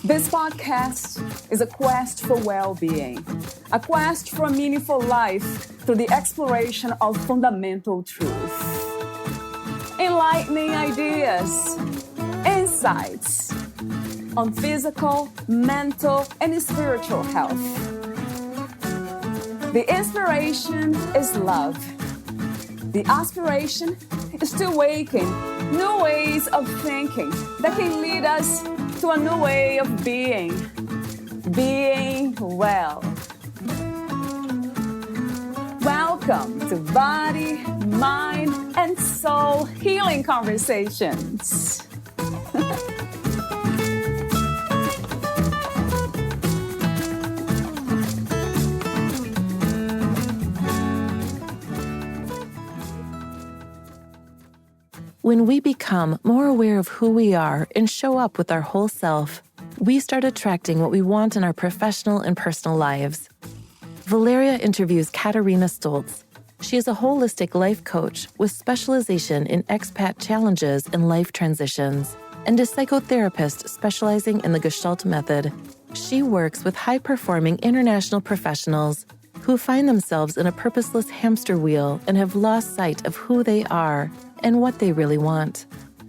This podcast is a quest for well-being, a quest for a meaningful life through the exploration of fundamental truth. Enlightening ideas, insights on physical, mental, and spiritual health. The inspiration is love. The aspiration is to awaken new ways of thinking that can lead us to a new way of being well. Welcome to Body, Mind, and Soul Healing Conversations. When we become more aware of who we are and show up with our whole self, we start attracting what we want in our professional and personal lives. Valeria interviews Katarina Stoltz. She is a holistic life coach with specialization in expat challenges and life transitions, and a psychotherapist specializing in the Gestalt method. She works with high-performing international professionals who find themselves in a purposeless hamster wheel and have lost sight of who they are and what they really want.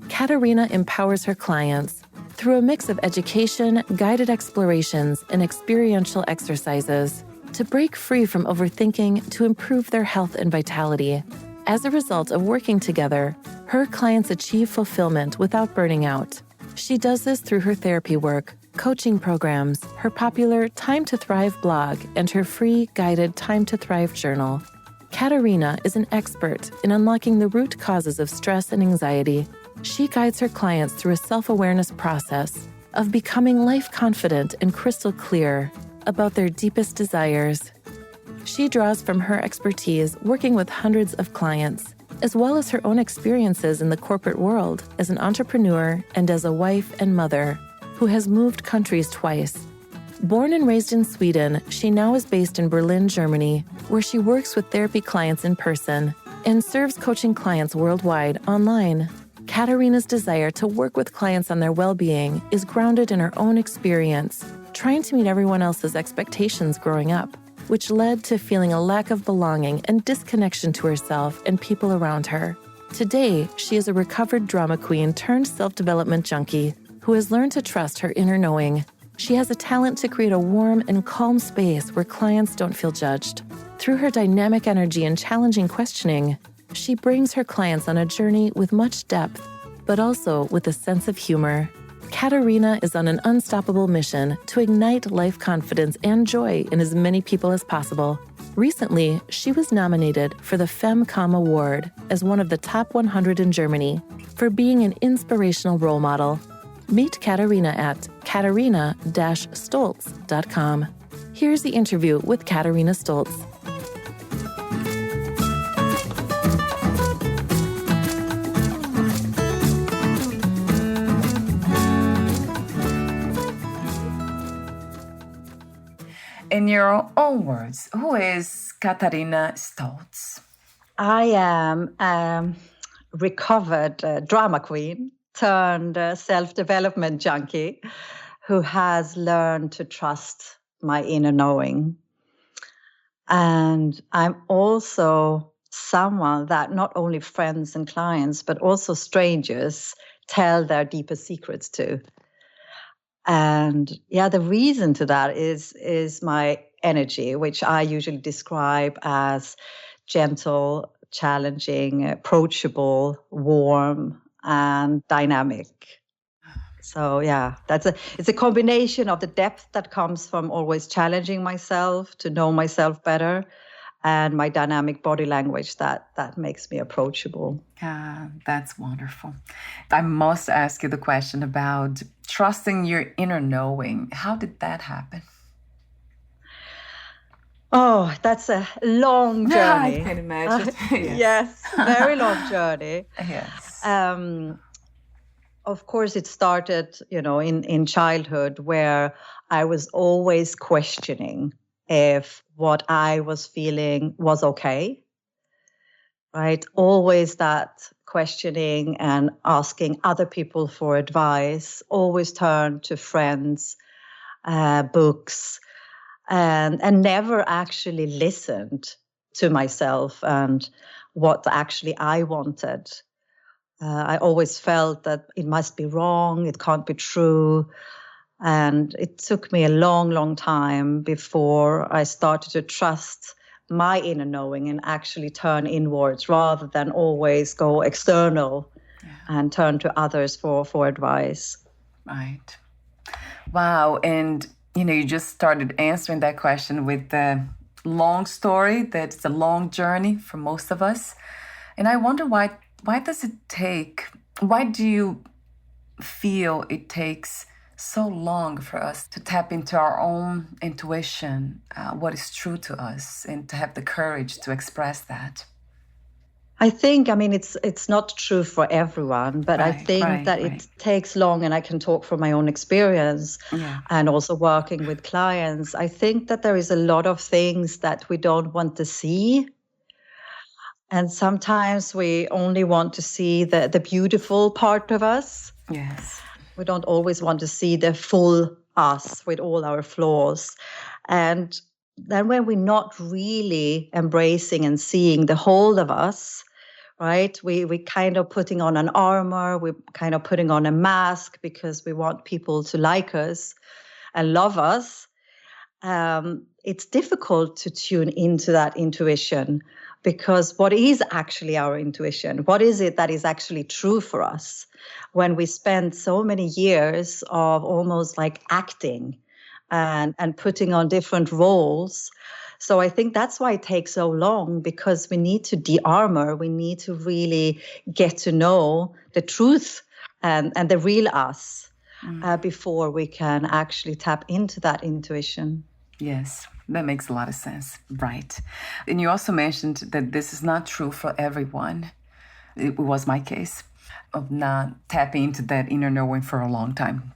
Katarina empowers her clients through a mix of education, guided explorations, and experiential exercises to break free from overthinking to improve their health and vitality. As a result of working together, her clients achieve fulfillment without burning out. She does this through her therapy work, coaching programs, her popular Time to Thrive blog, and her free guided Time to Thrive journal. Katarina is an expert in unlocking the root causes of stress and anxiety. She guides her clients through a self-awareness process of becoming life-confident and crystal clear about their deepest desires. She draws from her expertise working with hundreds of clients, as well as her own experiences in the corporate world as an entrepreneur and as a wife and mother who has moved countries twice. Born and raised in Sweden, she now is based in Berlin, Germany, where she works with therapy clients in person and serves coaching clients worldwide online. Katarina's desire to work with clients on their well-being is grounded in her own experience, trying to meet everyone else's expectations growing up, which led to feeling a lack of belonging and disconnection to herself and people around her. Today, she is a recovered drama queen turned self-development junkie who has learned to trust her inner knowing. She has a talent to create a warm and calm space where clients don't feel judged. Through her dynamic energy and challenging questioning, she brings her clients on a journey with much depth, but also with a sense of humor. Katarina is on an unstoppable mission to ignite life confidence and joy in as many people as possible. Recently, she was nominated for the FemCom Award as one of the top 100 in Germany for being an inspirational role model. Meet Katarina at katarina-stoltz.com. Here's the interview with Katarina Stoltz. In your own words, who is Katarina Stoltz? I am a recovered drama queen turned self-development junkie who has learned to trust my inner knowing. And I'm also someone that not only friends and clients, but also strangers tell their deepest secrets to. And the reason to that is my energy, which I usually describe as gentle, challenging, approachable, warm, and dynamic. So it's a combination of the depth that comes from always challenging myself to know myself better, and my dynamic body language that makes me approachable. That's wonderful. I must ask you the question about trusting your inner knowing. How did that happen? Oh, that's a long journey. I can imagine. Yes, very long journey. Yes. Of course, it started, in childhood, where I was always questioning if what I was feeling was okay, right? Always that questioning and asking other people for advice, always turn to friends books, and never actually listened to myself and what actually I wanted. I always felt that it must be wrong, it can't be true. And it took me a long, long time before I started to trust my inner knowing and actually turn inwards rather than always go external and turn to others for advice. Right. Wow. And, you just started answering that question with the long story, that it's a long journey for most of us. And I wonder why do you feel it takes so long for us to tap into our own intuition, what is true to us, and to have the courage to express that? I think, it's not true for everyone, but I think that it takes long, and I can talk from my own experience and also working with clients. I think that there is a lot of things that we don't want to see. And sometimes we only want to see the beautiful part of us. Yes. We don't always want to see the full us with all our flaws. And then when we're not really embracing and seeing the whole of us, right, we kind of putting on an armor, we're kind of putting on a mask because we want people to like us and love us. It's difficult to tune into that intuition, because what is actually our intuition? What is it that is actually true for us when we spend so many years of almost like acting and putting on different roles? So I think that's why it takes so long, because we need to de-armor. We need to really get to know the truth and the real us before we can actually tap into that intuition. Yes, that makes a lot of sense. Right. And you also mentioned that this is not true for everyone. It was my case of not tapping into that inner knowing for a long time,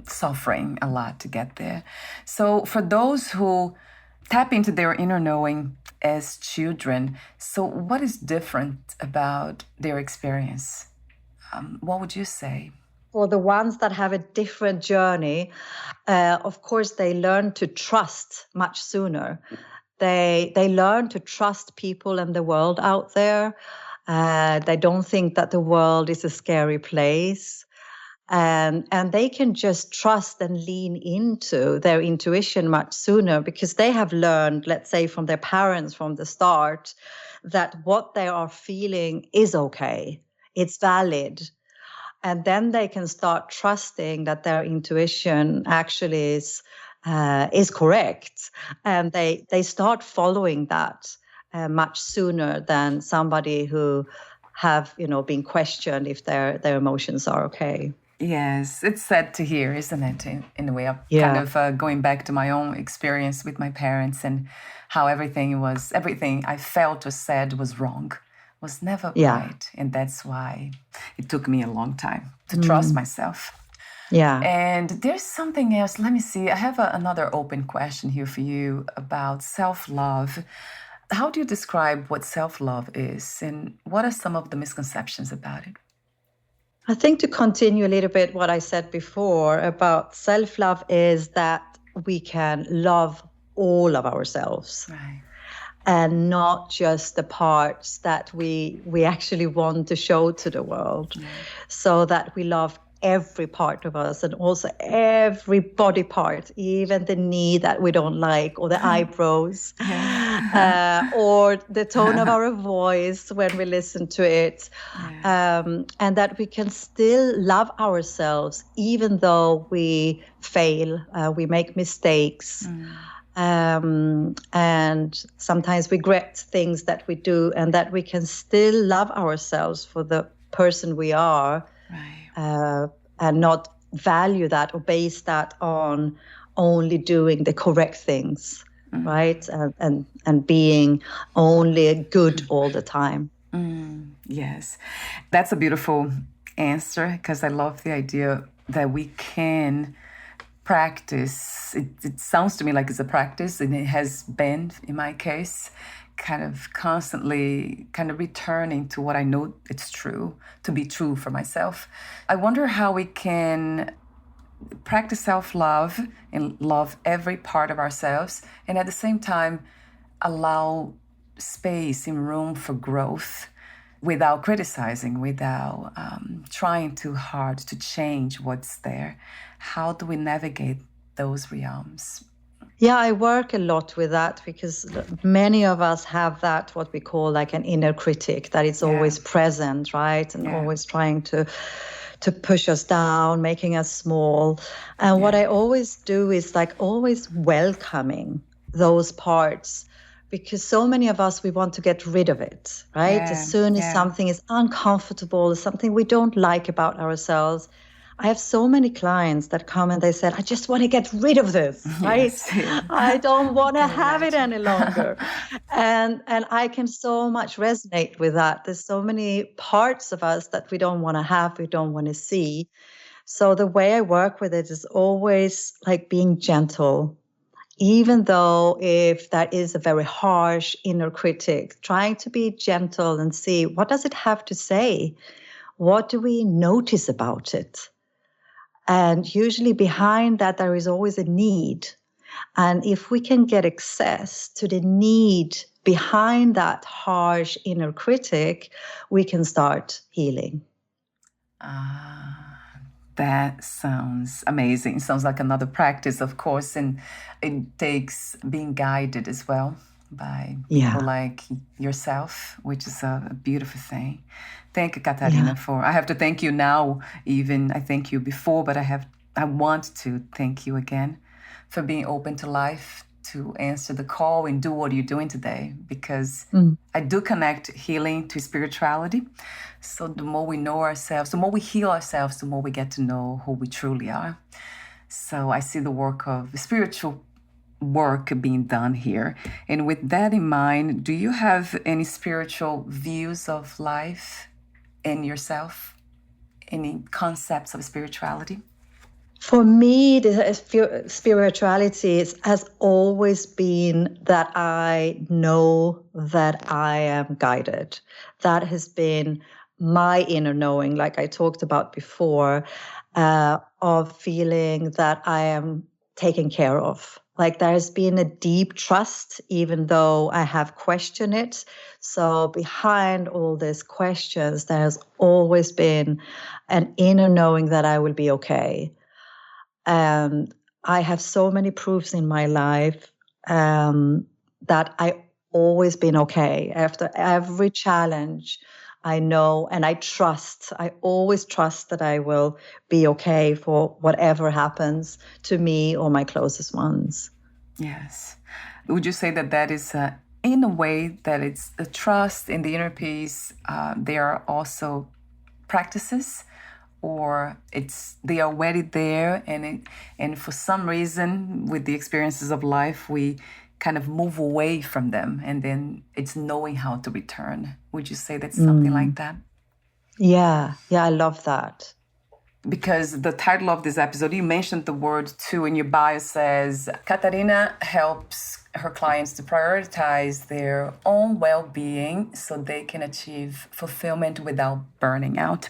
suffering a lot to get there. So for those who tap into their inner knowing as children, so what is different about their experience? What would you say? For the ones that have a different journey, of course, they learn to trust much sooner. They learn to trust people and the world out there. They don't think that the world is a scary place. And they can just trust and lean into their intuition much sooner, because they have learned, let's say, from their parents from the start, that what they are feeling is okay. It's valid. And then they can start trusting that their intuition actually is correct. And they start following that much sooner than somebody who have, been questioned if their emotions are okay. Yes, it's sad to hear, isn't it? In a way, of kind of going back to my own experience with my parents and how everything I felt or said was wrong, was never right. And that's why it took me a long time to trust myself. Yeah. And there's something else. Let me see. I have another open question here for you about self-love. How do you describe what self-love is, and what are some of the misconceptions about it? I think, to continue a little bit what I said before about self-love, is that we can love all of ourselves. Right. And not just the parts that we actually want to show to the world. Yeah. So that we love every part of us, and also every body part, even the knee that we don't like, or the eyebrows, or the tone of our voice when we listen to it. Yeah. And that we can still love ourselves even though we fail, we make mistakes. And sometimes regret things that we do, and that we can still love ourselves for the person we are, and not value that or base that on only doing the correct things, right? And being only good all the time. Yes, that's a beautiful answer, because I love the idea that we can practice. It sounds to me like it's a practice, and it has been, in my case, kind of constantly kind of returning to what I know it's true, to be true for myself. I wonder how we can practice self-love and love every part of ourselves, and at the same time allow space and room for growth without criticizing, without trying too hard to change what's there. How do we navigate those realms? Yeah, I work a lot with that because many of us have that, what we call like an inner critic, that it's always present, right? And always trying to push us down, making us small. And what I always do is like always welcoming those parts, because so many of us, we want to get rid of it, right? As soon as something is uncomfortable, something we don't like about ourselves. I have so many clients that come and they said, I just want to get rid of this, right? I don't want to have it any longer. And I can so much resonate with that. There's so many parts of us that we don't want to have, we don't want to see. So the way I work with it is always like being gentle, even though if that is a very harsh inner critic, trying to be gentle and see, what does it have to say? What do we notice about it? And usually behind that, there is always a need. And if we can get access to the need behind that harsh inner critic, we can start healing. That sounds amazing. It sounds like another practice, of course, and it takes being guided as well by people like yourself, which is a beautiful thing. Thank you, Katarina, I have to thank you now, even I thank you before, but I want to thank you again for being open to life, to answer the call and do what you're doing today, because I do connect healing to spirituality. So the more we know ourselves, the more we heal ourselves, the more we get to know who we truly are. So I see the work of spiritual work being done here. And with that in mind, do you have any spiritual views of life in yourself? Any concepts of spirituality? For me, the spirituality has always been that I know that I am guided. That has been my inner knowing, like I talked about before, of feeling that I am taken care of. Like there's been a deep trust, even though I have questioned it. So behind all these questions, there's always been an inner knowing that I will be okay. And I have so many proofs in my life that I always been okay. After every challenge, I know and I trust. I always trust that I will be okay for whatever happens to me or my closest ones. Yes. Would you say that is, in a way, that it's the trust and the inner peace, they are also practices? Or they are already there, and for some reason, with the experiences of life, we kind of move away from them, and then it's knowing how to return. Would you say that's something like that? Yeah, I love that. Because the title of this episode, you mentioned the word too, in your bio says, Katarina helps her clients to prioritize their own well-being so they can achieve fulfillment without burning out.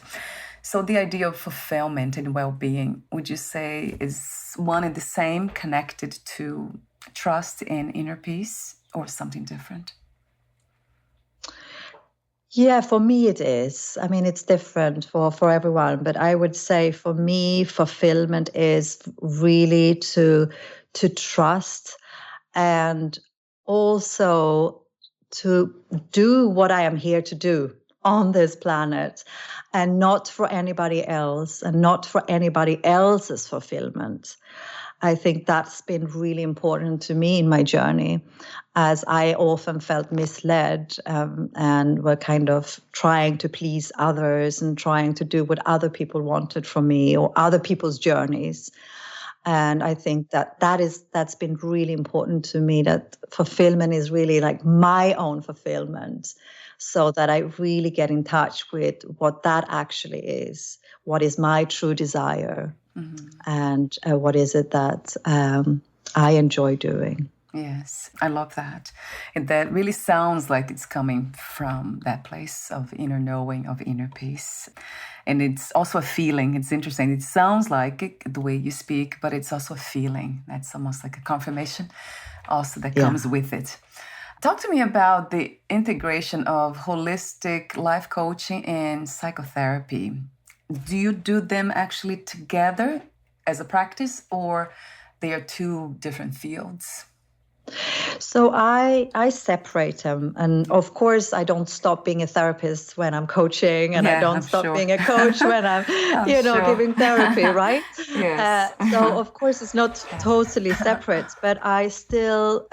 So the idea of fulfillment and well-being, would you say, is one and the same, connected to trust and inner peace, or something different? Yeah, for me it is. I mean, it's different for everyone, but I would say for me, fulfillment is really to trust and also to do what I am here to do on this planet, and not for anybody else and not for anybody else's fulfillment. I think that's been really important to me in my journey, as I often felt misled and were kind of trying to please others and trying to do what other people wanted from me or other people's journeys. And I think that's been really important to me, that fulfillment is really like my own fulfillment, so that I really get in touch with what that actually is. What is my true desire? Mm-hmm. And what is it that I enjoy doing? Yes, I love that. And that really sounds like it's coming from that place of inner knowing, of inner peace. And it's also a feeling. It's interesting. It sounds like it, the way you speak, but it's also a feeling. That's almost like a confirmation also that comes with it. Talk to me about the integration of holistic life coaching and psychotherapy. Do you do them actually together as a practice, or they are two different fields? So I separate them, and of course I don't stop being a therapist when I'm coaching, and I don't I'm stop sure. being a coach when I'm, sure. giving therapy, right? Yes. So of course it's not totally separate, but I still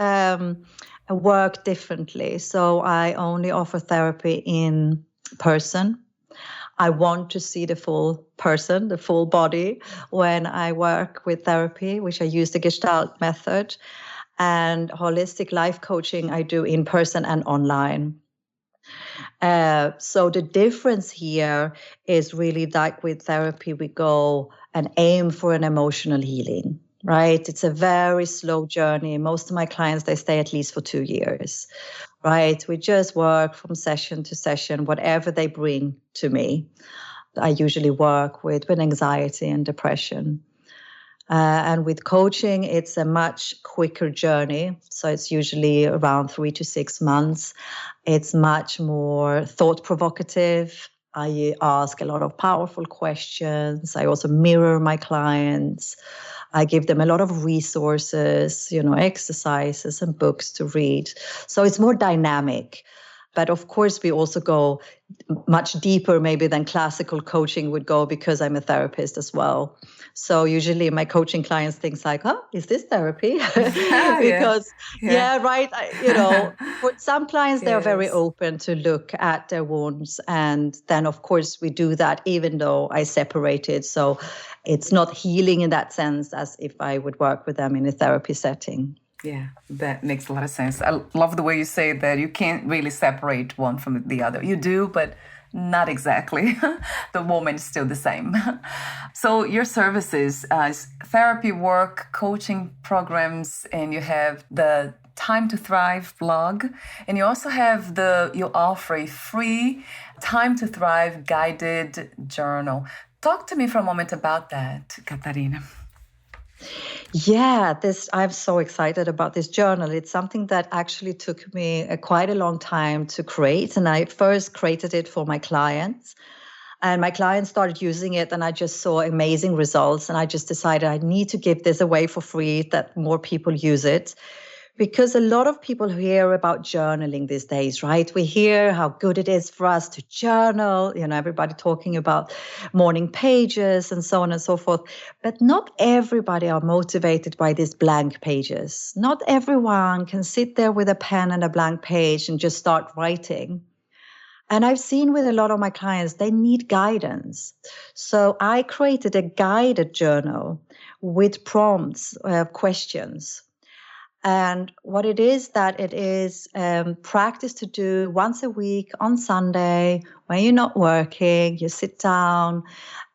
work differently. So I only offer therapy in person. I want to see the full person, the full body when I work with therapy, which I use the Gestalt method. And holistic life coaching I do in person and online. So the difference here is really like with therapy, we go and aim for an emotional healing, right? It's a very slow journey. Most of my clients, they stay at least for 2 years, right? We just work from session to session, whatever they bring to me. I usually work with anxiety and depression. And with coaching, it's a much quicker journey. So it's usually around 3 to 6 months. It's much more thought provocative. I ask a lot of powerful questions. I also mirror my clients. I give them a lot of resources, exercises and books to read. So it's more dynamic. But of course, we also go much deeper maybe than classical coaching would go, because I'm a therapist as well. So usually my coaching clients think like, oh, is this therapy? Because, right. For some clients, they're very open to look at their wounds. And then, of course, we do that even though I separate it. So it's not healing in that sense as if I would work with them in a therapy setting. Yeah, that makes a lot of sense. I love the way you say that you can't really separate one from the other. You do, but not exactly. The woman is still the same. So your services is therapy work, coaching programs, and you have the Time to Thrive blog. And you also have you offer a free Time to Thrive guided journal. Talk to me for a moment about that, Katarina. Yeah, I'm so excited about this journal. It's something that actually took me quite a long time to create. And I first created it for my clients. And my clients started using it, and I just saw amazing results. And I just decided I need to give this away for free, that more people use it. Because a lot of people hear about journaling these days, right? We hear how good it is for us to journal, everybody talking about morning pages and so on and so forth. But not everybody are motivated by these blank pages. Not everyone can sit there with a pen and a blank page and just start writing. And I've seen with a lot of my clients, they need guidance. So I created a guided journal with prompts, questions. And what it is, that it is practice to do once a week on Sunday when you're not working. You sit down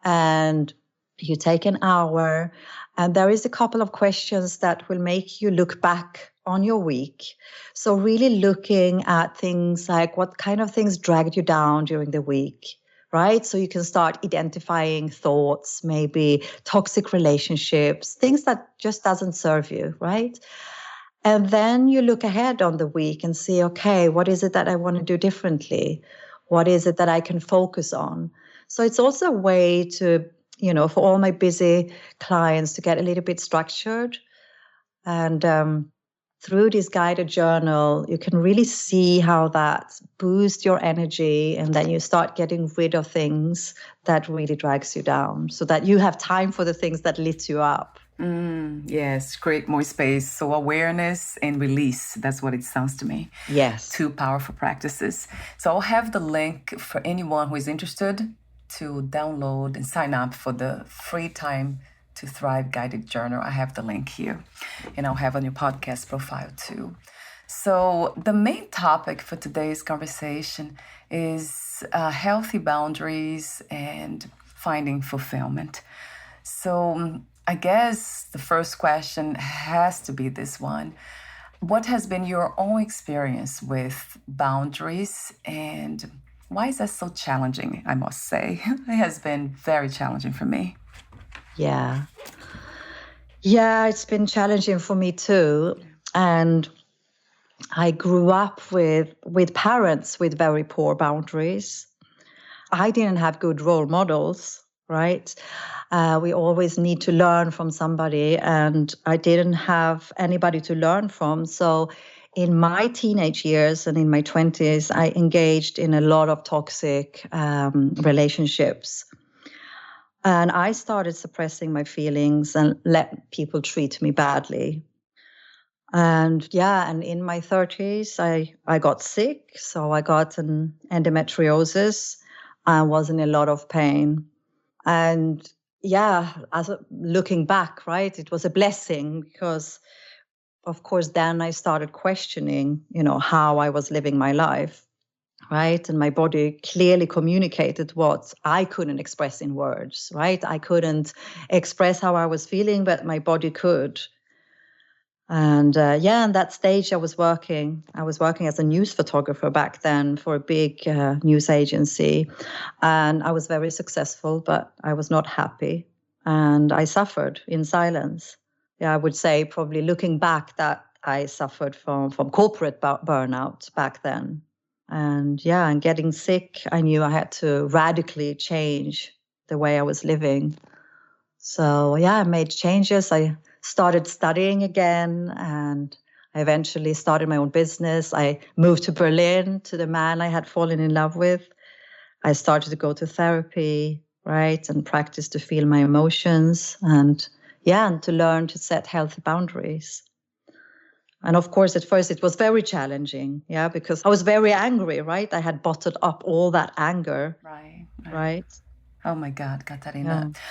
and you take an hour. And there is a couple of questions that will make you look back on your week. So really looking at things like what kind of things dragged you down during the week, right? So you can start identifying thoughts, maybe toxic relationships, things that just doesn't serve you, right? And then you look ahead on the week and see, okay, what is it that I want to do differently? What is it that I can focus on? So it's also a way to, for all my busy clients to get a little bit structured. And through this guided journal, you can really see how that boosts your energy, and then you start getting rid of things that really drags you down, so that you have time for the things that lift you up. Yes, create more space. So awareness and release, that's what it sounds to me. Yes. Two powerful practices. So I'll have the link for anyone who is interested to download and sign up for the free Time to Thrive guided journal. I have the link here, and I'll have on your podcast profile too. So the main topic for today's conversation is healthy boundaries and finding fulfillment. So I guess the first question has to be this one. what has been your own experience with boundaries, and why is that so challenging, I must say? It has been very challenging for me. Yeah. Yeah, it's been challenging for me too. And I grew up with parents with very poor boundaries. I didn't have good role models, right? We always need to learn from somebody, and I didn't have anybody to learn from. So in my teenage years and in my 20s, I engaged in a lot of toxic relationships. And I started suppressing my feelings and let people treat me badly. And in my 30s, I got sick. So I got an endometriosis. I was in a lot of pain. And looking back, right, it was a blessing because, of course, then I started questioning, how I was living my life, right? And my body clearly communicated what I couldn't express in words, right? I couldn't express how I was feeling, but my body could. And in that stage, I was working as a news photographer back then for a big news agency. And I was very successful, but I was not happy. And I suffered in silence. Yeah, I would say probably looking back that I suffered from corporate burnout back then. And getting sick, I knew I had to radically change the way I was living. So I made changes. I started studying again, and I eventually started my own business. I moved to Berlin to the man I had fallen in love with. I started to go to therapy, right, and practice to feel my emotions and to learn to set healthy boundaries. And of course, at first it was very challenging, because I was very angry, right? I had bottled up all that anger. Right. Oh my God, Katarina. Yeah.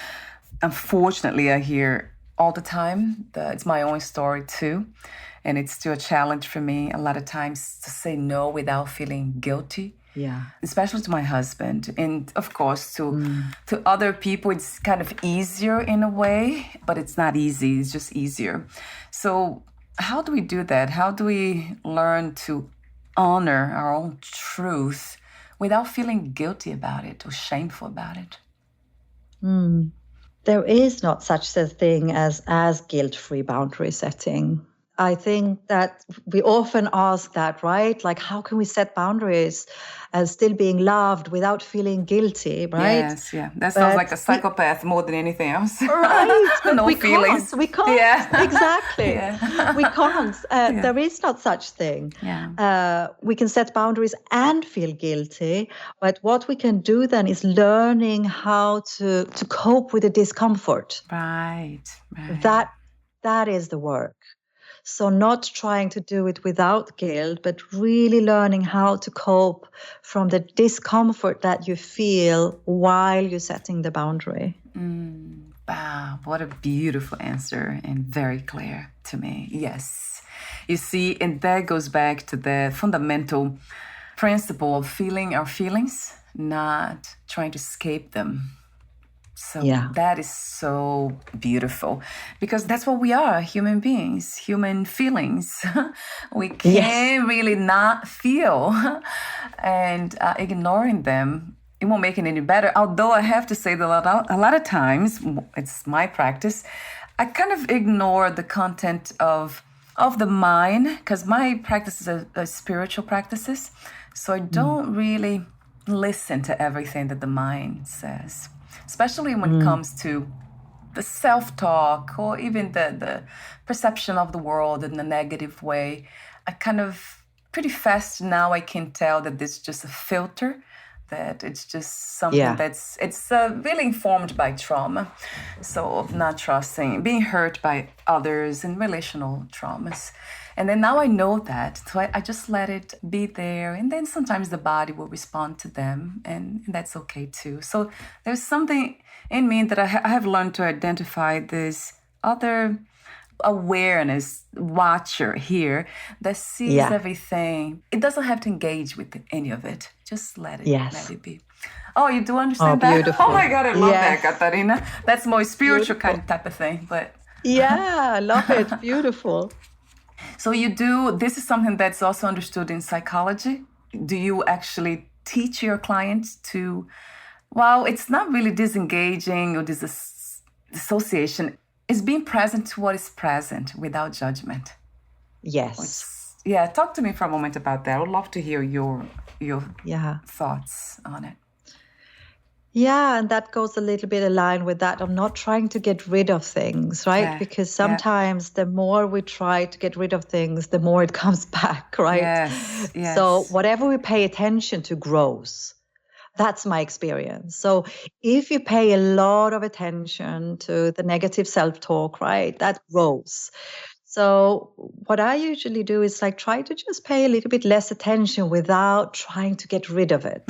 Unfortunately, I hear all the time that it's my own story too. And it's still a challenge for me a lot of times to say no without feeling guilty. Yeah. Especially to my husband. And of course, to other people, it's kind of easier in a way, but it's not easy. It's just easier. So how do we do that? How do we learn to honor our own truth without feeling guilty about it or shameful about it? There is not such a thing as guilt-free boundary setting. I think that we often ask that, right? Like, how can we set boundaries and still being loved without feeling guilty, right? Yes, yeah. That sounds like a psychopath more than anything else. Right. But no feelings. We can't. Yeah. Exactly. Yeah. We can't. There is not such thing. Yeah. We can set boundaries and feel guilty. But what we can do then is learning how to cope with the discomfort. Right. That is the work. So not trying to do it without guilt, but really learning how to cope from the discomfort that you feel while you're setting the boundary. Wow, what a beautiful answer and very clear to me. Yes. You see, and that goes back to the fundamental principle of feeling our feelings, not trying to escape them. So that is so beautiful because that's what we are, human beings, human feelings. We can't really not feel and ignoring them, it won't make it any better. Although I have to say that a lot of times, it's my practice, I kind of ignore the content of the mind because my practices are spiritual practices. So I don't really listen to everything that the mind says. Especially when it comes to the self-talk or even the perception of the world in a negative way. I kind of pretty fast now I can tell that this is just a filter, that it's just something that's really informed by trauma. So of not trusting, being hurt by others and relational traumas. And then now I know that, so I just let it be there. And then sometimes the body will respond to them, and that's okay too. So there's something in me that I have learned to identify this other awareness watcher here that sees everything. It doesn't have to engage with any of it. Just let it be. Oh, you do understand that? Beautiful. Oh my God, I love that, Katarina. That's more spiritual kind of type of thing, but I love it. Beautiful. So this is something that's also understood in psychology. Do you actually teach your clients to, well, it's not really disengaging or dissociation. It's being present to what is present without judgment. Yes. Talk to me for a moment about that. I would love to hear your thoughts on it. Yeah, and that goes a little bit aligned with that. I'm not trying to get rid of things, right? Yeah, because sometimes the more we try to get rid of things, the more it comes back, right? Yes. So whatever we pay attention to grows. That's my experience. So if you pay a lot of attention to the negative self-talk, right, that grows. So what I usually do is like try to just pay a little bit less attention without trying to get rid of it.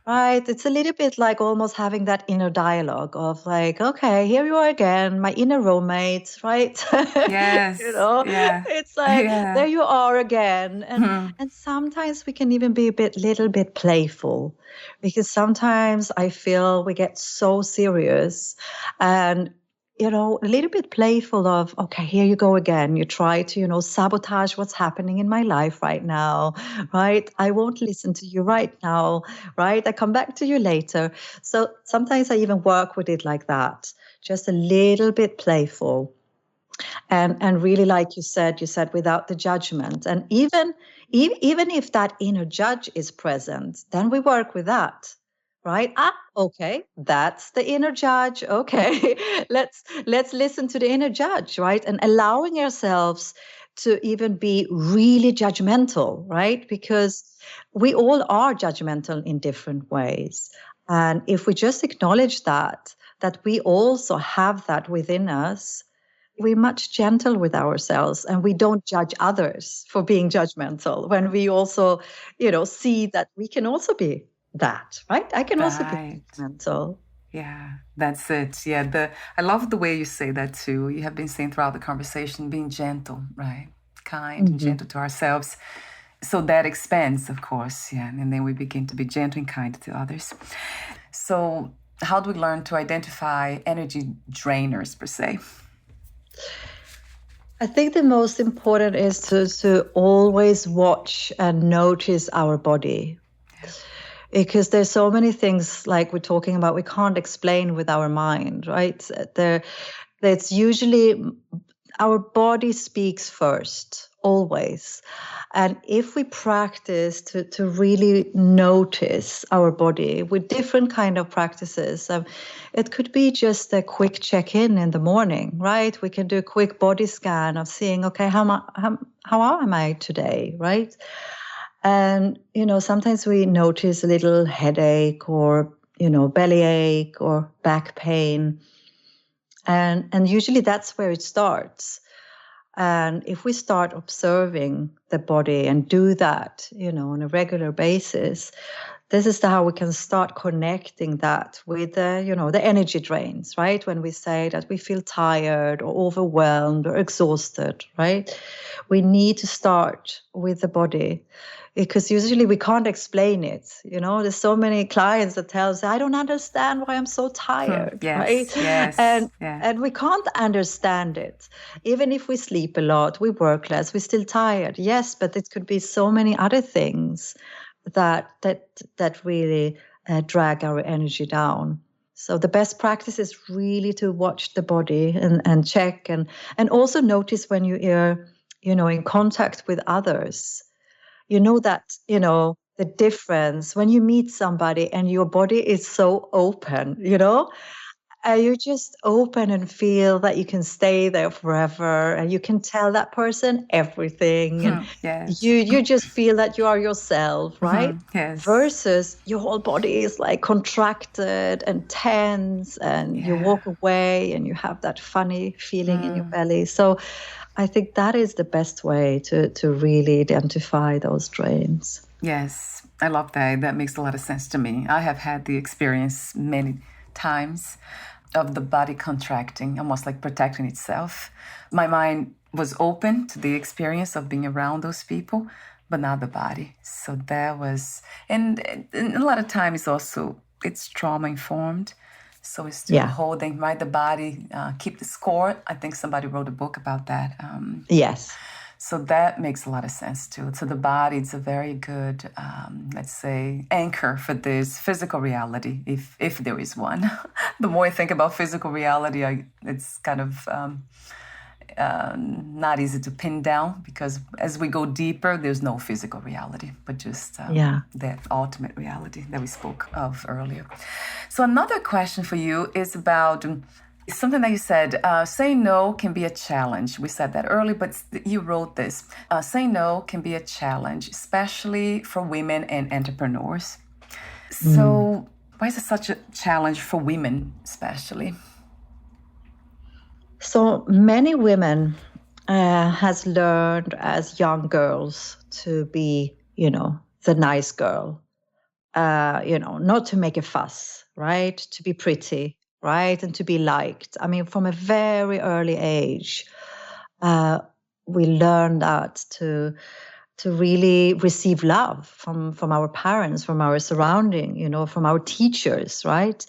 Right. It's a little bit like almost having that inner dialogue of like, okay, here you are again, my inner roommate, right? Yes. It's like, there you are again. And sometimes we can even be little bit playful, because sometimes I feel we get so serious and a little bit playful of, okay, here you go again. You try to, sabotage what's happening in my life right now, right? I won't listen to you right now, right? I come back to you later. So sometimes I even work with it like that, just a little bit playful. And really, like you said without the judgment. And even if that inner judge is present, then we work with that. Right? Okay, that's the inner judge. Okay, let's listen to the inner judge, right? And allowing ourselves to even be really judgmental, right? Because we all are judgmental in different ways. And if we just acknowledge that we also have that within us, we're much gentle with ourselves, and we don't judge others for being judgmental when we also, see that we can also be that, right? I can also be judgmental. Yeah, that's it. Yeah, I love the way you say that too. You have been saying throughout the conversation, being gentle, right? Kind and gentle to ourselves. So that expands, of course, and then we begin to be gentle and kind to others. So how do we learn to identify energy drainers, per se? I think the most important is to always watch and notice our body. Because there's so many things like we're talking about we can't explain with our mind, right? That's usually our body speaks first, always. And if we practice to really notice our body with different kind of practices, it could be just a quick check-in in the morning, right? We can do a quick body scan of seeing, okay, how am I today, right? And, sometimes we notice a little headache or, bellyache or back pain. And usually that's where it starts. And if we start observing the body and do that, on a regular basis, this is how we can start connecting that with the energy drains, right? When we say that we feel tired or overwhelmed or exhausted, right? We need to start with the body, because usually we can't explain it. There's so many clients that tell us, I don't understand why I'm so tired, right? Yes. And we can't understand it. Even if we sleep a lot, we work less, we're still tired. Yes, but it could be so many other things that really drag our energy down. So the best practice is really to watch the body and check and also notice when you are, in contact with others. The difference when you meet somebody and your body is so open, you just open and feel that you can stay there forever, and you can tell that person everything. And you just feel that you are yourself, right? Yes. Versus your whole body is like contracted and tense, and you walk away and you have that funny feeling in your belly. So I think that is the best way to really identify those drains. Yes, I love that. That makes a lot of sense to me. I have had the experience many times of the body contracting, almost like protecting itself. My mind was open to the experience of being around those people, but not the body. So that was, and a lot of times also it's trauma informed. So it's still holding, right? The body, keep the score. I think somebody wrote a book about that. Yes. So that makes a lot of sense too. So the body, it's a very good, let's say, anchor for this physical reality, if there is one. The more I think about physical reality, it's kind of not easy to pin down, because as we go deeper, there's no physical reality, but just that ultimate reality that we spoke of earlier. So another question for you is about something that you said, saying no can be a challenge. We said that earlier, but you wrote this. Saying no can be a challenge, especially for women and entrepreneurs. So why is it such a challenge for women, especially? So many women has learned as young girls to be, the nice girl, not to make a fuss, right? To be pretty, right? And to be liked. I mean, from a very early age, we learn that to really receive love from our parents, from our surrounding, from our teachers, right?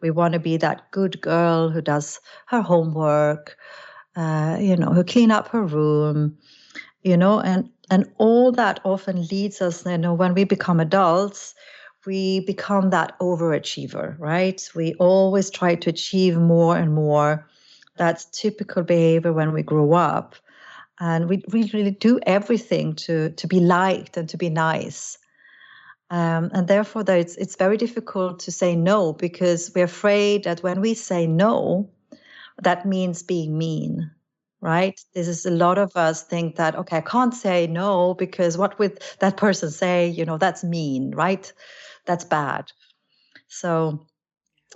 We want to be that good girl who does her homework, who clean up her room, and all that often leads us, when we become adults, we become that overachiever, right? We always try to achieve more and more. That's typical behavior when we grow up. And we really do everything to be liked and to be nice. And therefore, it's very difficult to say no, because we're afraid that when we say no, that means being mean, right? This is a lot of us think that, okay, I can't say no because what would that person say? That's mean, right? That's bad. So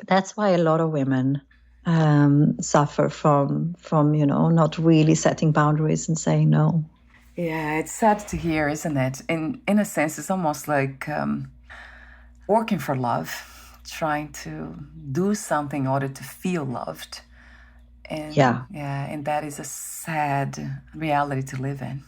that's why a lot of women suffer from not really setting boundaries and saying no. Yeah, it's sad to hear, isn't it? In a sense, it's almost like working for love, trying to do something in order to feel loved. And and that is a sad reality to live in.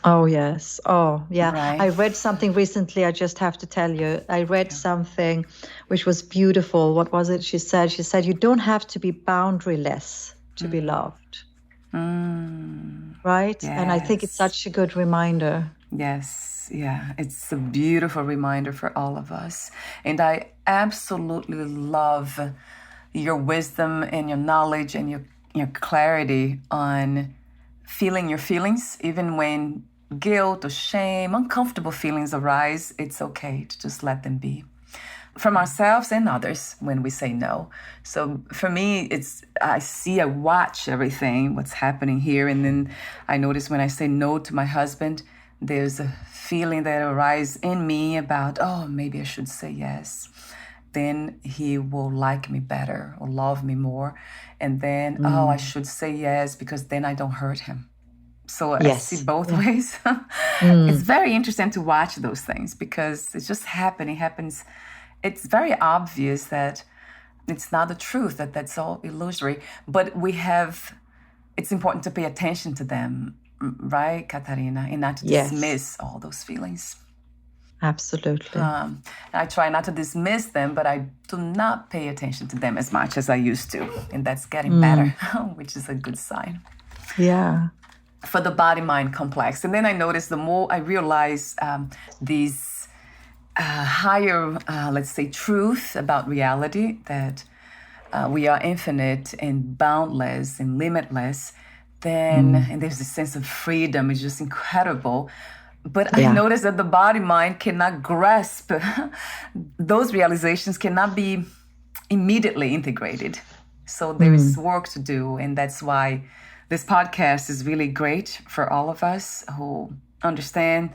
Oh, yes. Oh, yeah. Right. I read something recently. I just have to tell you. I read something which was beautiful. What was it? She said, you don't have to be boundaryless to be loved. Right? Yes. And I think it's such a good reminder. Yes. Yeah. It's a beautiful reminder for all of us. And I absolutely love your wisdom and your knowledge and your clarity on feeling your feelings, even when guilt or shame, uncomfortable feelings arise. It's okay to just let them be, from ourselves and others, when we say no. So for me, I watch everything, what's happening here. And then I notice when I say no to my husband, there's a feeling that arises in me about, oh, maybe I should say yes. Then he will like me better or love me more. And then, I should say yes because then I don't hurt him. So I see both ways. It's very interesting to watch those things because it's just happens. It's very obvious that it's not the truth, that's all illusory. But it's important to pay attention to them, right, Katarina? And not to dismiss all those feelings. Absolutely. I try not to dismiss them, but I do not pay attention to them as much as I used to. And that's getting better, which is a good sign. Yeah. For the body-mind complex. And then I noticed the more I realize these higher, let's say, truth about reality, that we are infinite and boundless and limitless, then and there's a sense of freedom. It's just incredible. But I noticed that the body-mind cannot grasp those realizations, cannot be immediately integrated. So there is work to do. And that's why this podcast is really great for all of us who understand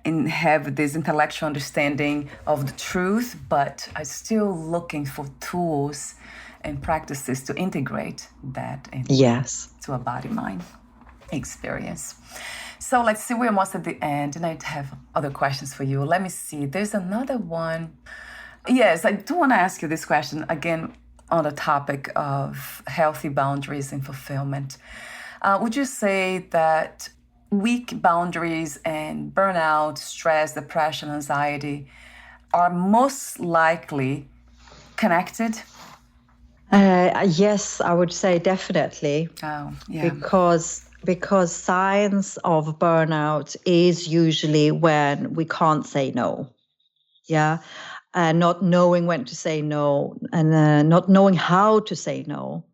and have this intellectual understanding of the truth, but are still looking for tools and practices to integrate that into a body-mind experience. So let's see, we're almost at the end, and I have other questions for you. Let me see. There's another one. Yes, I do want to ask you this question again on the topic of healthy boundaries and fulfillment. Would you say that weak boundaries and burnout, stress, depression, anxiety are most likely connected? Yes, I would say definitely. Oh, yeah. Because Because signs of burnout is usually when we can't say no. Yeah. Not knowing when to say no, and not knowing how to say no.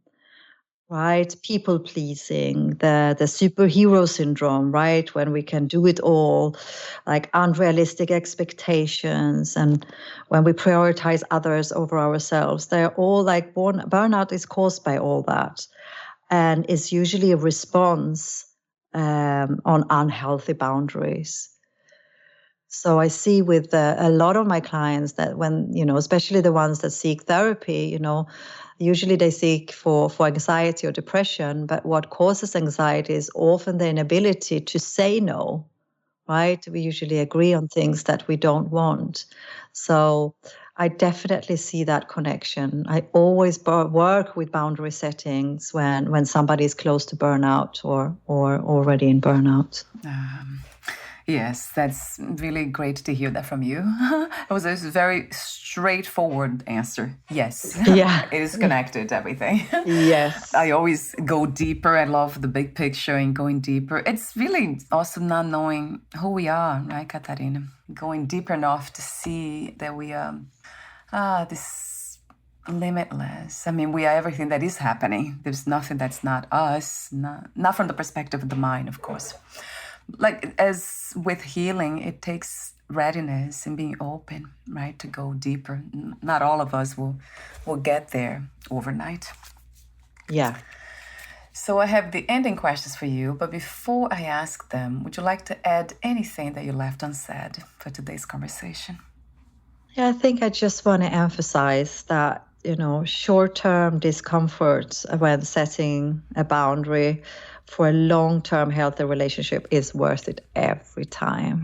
Right? People pleasing, the superhero syndrome, right? When we can do it all, like unrealistic expectations, and when we prioritize others over ourselves. They're all like burnout is caused by all that, and is usually a response on unhealthy boundaries. So I see with a lot of my clients that when, especially the ones that seek therapy, usually they seek for anxiety or depression, but what causes anxiety is often the inability to say no, right? We usually agree on things that we don't want. So I definitely see that connection. I always work with boundary settings when somebody is close to burnout or already in burnout. Yes, that's really great to hear that from you. It was a very straightforward answer. Yes. Yeah. It is connected, everything. Yes. I always go deeper. I love the big picture and going deeper. It's really also not knowing who we are, right, Katarina? Going deeper enough to see that we are this limitless. I mean, we are everything that is happening. There's nothing that's not us, not from the perspective of the mind, of course. Like as with healing, it takes readiness and being open, right, to go deeper. Not all of us will get there overnight. Yeah. So I have the ending questions for you, but before I ask them, would you like to add anything that you left unsaid for today's conversation? Yeah, I think I just want to emphasize that, short-term discomfort when setting a boundary for a long-term healthy relationship is worth it every time.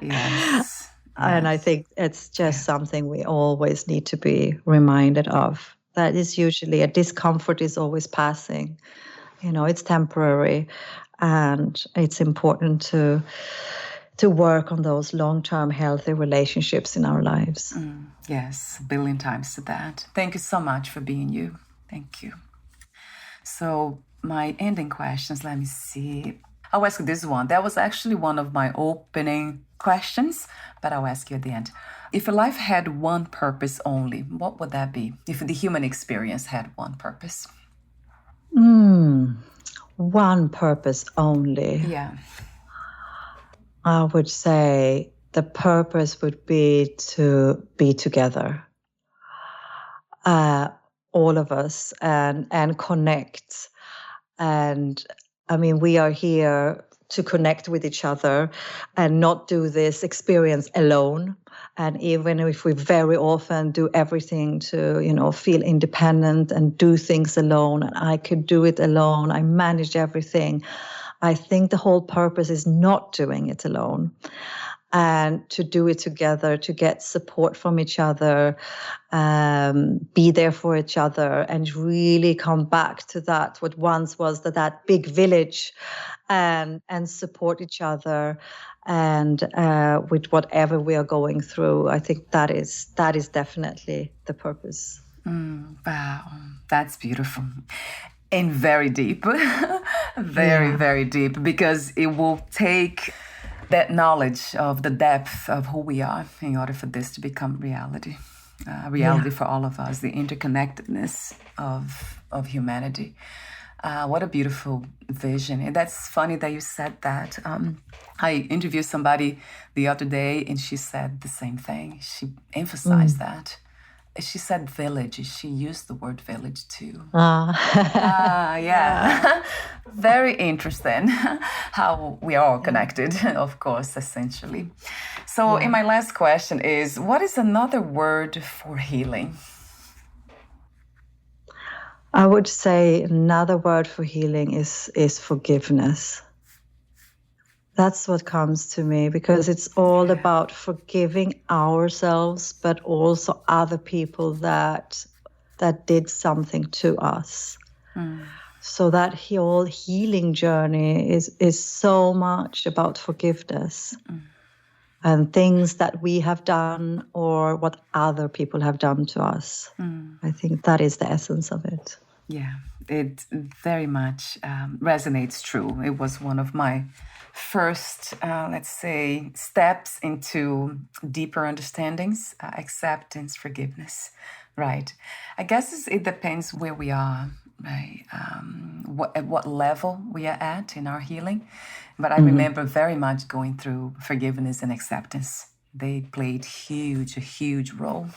Yes. And I think it's just something we always need to be reminded of. That is usually a discomfort is always passing. It's temporary, and it's important to work on those long-term healthy relationships in our lives. Yes, a billion times to that. Thank you so much for being you. Thank you. So my ending questions, let me see. I'll ask you this one. That was actually one of my opening questions, but I'll ask you at the end. If your life had one purpose only, what would that be? If the human experience had one purpose? One purpose only. Yeah. I would say the purpose would be to be together. All of us and connect. And I mean, we are here to connect with each other and not do this experience alone. And even if we very often do everything to, feel independent and do things alone, and I could do it alone, I manage everything. I think the whole purpose is not doing it alone, and to do it together, to get support from each other, be there for each other, and really come back to that, what once was that big village, and support each other, and with whatever we are going through. I think that is definitely the purpose. Wow, that's beautiful. And very deep, very deep, because it will take that knowledge of the depth of who we are in order for this to become reality. For all of us, the interconnectedness of humanity. What a beautiful vision. And that's funny that you said that. I interviewed somebody the other day and she said the same thing. She emphasized that. She said village. She used the word village too. Yeah. Very interesting how we are all connected, of course, essentially. So in my last question is, what is another word for healing? I would say another word for healing is forgiveness. That's what comes to me, because it's all about forgiving ourselves, but also other people that did something to us. So that whole healing journey is so much about forgiveness and things that we have done or what other people have done to us. I think that is the essence of it. Yeah, it very much resonates true. It was one of my first, let's say, steps into deeper understandings, acceptance, forgiveness. Right. I guess it depends where we are, right? At what level we are at in our healing. But I remember very much going through forgiveness and acceptance. They played a huge role.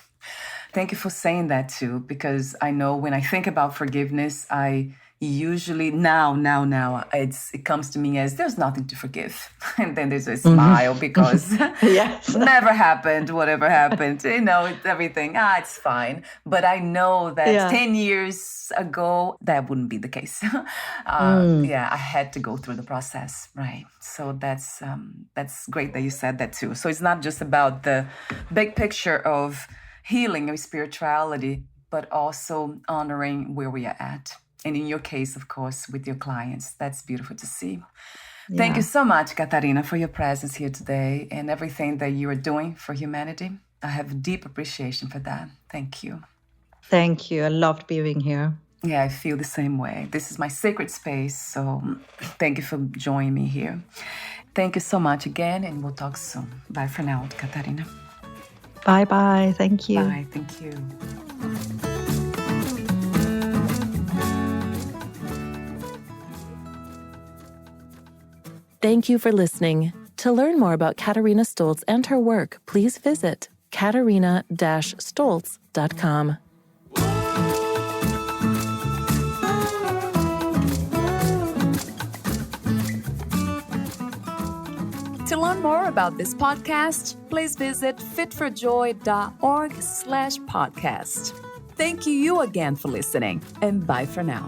Thank you for saying that too, because I know when I think about forgiveness, I usually now it comes to me as there's nothing to forgive, and then there's a smile because never happened, whatever happened, everything. It's fine. But I know that 10 years ago that wouldn't be the case. I had to go through the process, right? So that's great that you said that too. So it's not just about the big picture of healing or spirituality, but also honoring where we are at. And in your case, of course, with your clients. That's beautiful to see. Yeah. Thank you so much, Katarina, for your presence here today and everything that you are doing for humanity. I have deep appreciation for that. Thank you. Thank you. I loved being here. Yeah, I feel the same way. This is my sacred space, so thank you for joining me here. Thank you so much again, and we'll talk soon. Bye for now, Katarina. Bye-bye. Thank you. Bye. Thank you. Thank you for listening. To learn more about Katarina Stoltz and her work, please visit katarina-stoltz.com. To learn more about this podcast, please visit fitforjoy.org/podcast. Thank you again for listening, and bye for now.